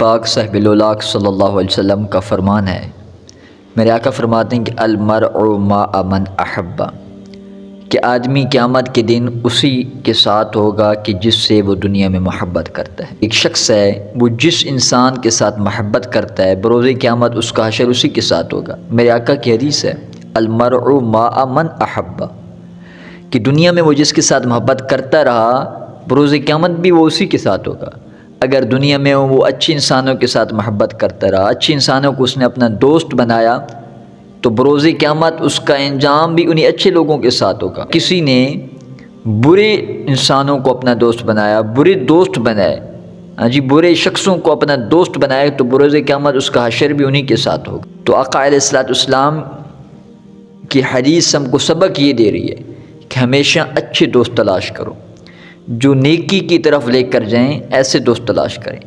پاک صاحب الولاق صلی اللہ علیہ وسلم کا فرمان ہے، میرے آقا فرماتے ہیں کہ المرء مع من احب، کہ آدمی قیامت کے دن اسی کے ساتھ ہوگا کہ جس سے وہ دنیا میں محبت کرتا ہے۔ ایک شخص ہے، وہ جس انسان کے ساتھ محبت کرتا ہے بروز قیامت اس کا حشر اسی کے ساتھ ہوگا۔ میرے آقا کی حدیث ہے المرء مع من احب، کہ دنیا میں وہ جس کے ساتھ محبت کرتا رہا بروز قیامت بھی وہ اسی کے ساتھ ہوگا۔ اگر دنیا میں وہ اچھے انسانوں کے ساتھ محبت کرتا رہا، اچھے انسانوں کو اس نے اپنا دوست بنایا، تو بروز قیامت اس کا انجام بھی انہی اچھے لوگوں کے ساتھ ہوگا۔ کسی نے برے انسانوں کو اپنا دوست بنایا، برے دوست بنائے، برے شخصوں کو اپنا دوست بنایا، تو بروز قیامت اس کا حشر بھی انہی کے ساتھ ہوگا۔ تو آقا علیہ السلام کی حدیث ہم کو سبق یہ دے رہی ہے کہ ہمیشہ اچھے دوست تلاش کرو، جو نیکی کی طرف لے کر جائیں، ایسے دوست تلاش کریں۔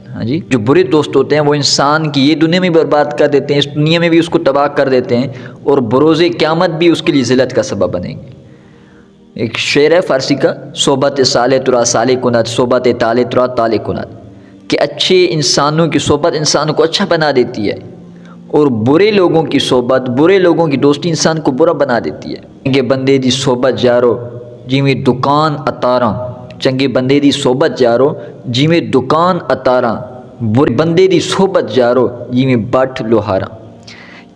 جو برے دوست ہوتے ہیں وہ انسان کی یہ دنیا میں برباد کر دیتے ہیں، اس دنیا میں بھی اس کو تباہ کر دیتے ہیں، اور بروز قیامت بھی اس کے لیے ذلت کا سبب بنیں گے۔ ایک شعر ہے فارسی کا، صحبت صالح ترا صالح کند، صحبت طالح ترا طالح کند، کہ اچھے انسانوں کی صحبت انسان کو اچھا بنا دیتی ہے، اور برے لوگوں کی صحبت، برے لوگوں کی دوستی انسان کو برا بنا دیتی ہے۔ چنگے بندے دی صحبت یارو جویں دکان اتاراں، چنگے بندے دی صحبت یارو جویں دکان اتاراں، برے بندے دی صحبت یارو جویں بٹ لوہاراں۔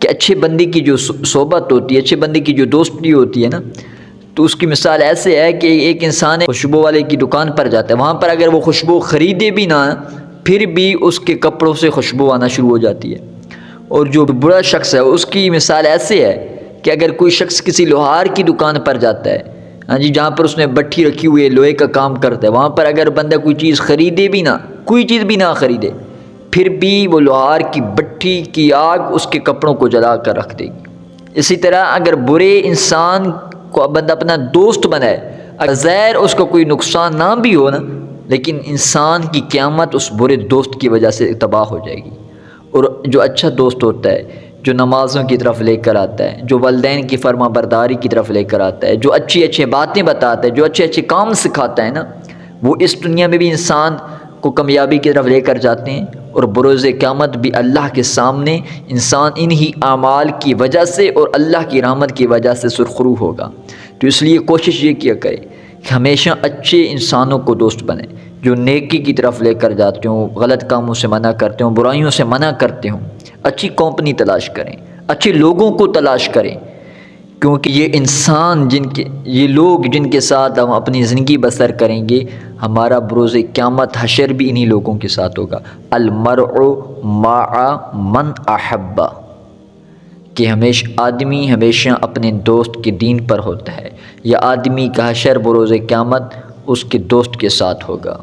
کہ اچھے بندے کی جو صحبت ہوتی ہے، اچھے بندے کی جو دوستی ہوتی ہے نا، تو اس کی مثال ایسے ہے کہ ایک انسان خوشبو والے کی دکان پر جاتا ہے، وہاں پر اگر وہ خوشبو خریدے بھی نہ، پھر بھی اس کے کپڑوں سے خوشبو آنا شروع ہو جاتی ہے۔ اور جو برا شخص ہے اس کی مثال ایسے ہے کہ اگر کوئی شخص کسی لوہار کی دکان پر جاتا ہے، جہاں پر اس نے بٹھی رکھی ہوئی ہے، لوہے کا کام کرتا ہے، وہاں پر اگر بندہ کوئی چیز خریدے بھی نہ، کوئی چیز بھی نہ خریدے، پھر بھی وہ لوہار کی بٹھی کی آگ اس کے کپڑوں کو جلا کر رکھ دے گی۔ اسی طرح اگر برے انسان کو بندہ اپنا دوست بنائے، اگر ظاہر اس کو کوئی نقصان نہ بھی ہو نا، لیکن انسان کی قیامت اس برے دوست کی وجہ سے تباہ ہو جائے گی۔ اور جو اچھا دوست ہوتا ہے، جو نمازوں کی طرف لے کر آتا ہے، جو والدین کی فرما برداری کی طرف لے کر آتا ہے، جو اچھی اچھی باتیں بتاتا ہے، جو اچھے اچھے کام سکھاتا ہے نا، وہ اس دنیا میں بھی انسان کو کامیابی کی طرف لے کر جاتے ہیں، اور بروز قیامت بھی اللہ کے سامنے انسان انہی اعمال کی وجہ سے اور اللہ کی رحمت کی وجہ سے سرخرو ہوگا۔ تو اس لیے کوشش یہ کیا کرے کہ ہمیشہ اچھے انسانوں کو دوست بنیں، جو نیکی کی طرف لے کر جاتے ہوں، غلط کاموں سے منع کرتے ہوں، برائیوں سے منع کرتے ہوں۔ اچھی کمپنی تلاش کریں، اچھے لوگوں کو تلاش کریں، کیونکہ یہ انسان یہ لوگ جن کے ساتھ ہم اپنی زندگی بسر کریں گے، ہمارا بروز قیامت حشر بھی انہی لوگوں کے ساتھ ہوگا۔ المرء مع من احب، کہ آدمی ہمیشہ اپنے دوست کے دین پر ہوتا ہے، یا آدمی کا حشر بروز قیامت اس کے دوست کے ساتھ ہوگا۔